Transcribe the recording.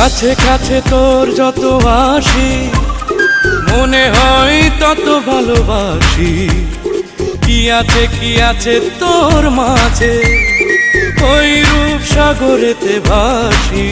কাছে কাছে তোর যত আসি মনে হয় তত ভালোবাসি। কি আছে তোর মাঝে ওই রূপ সাগরেতে ভাসি।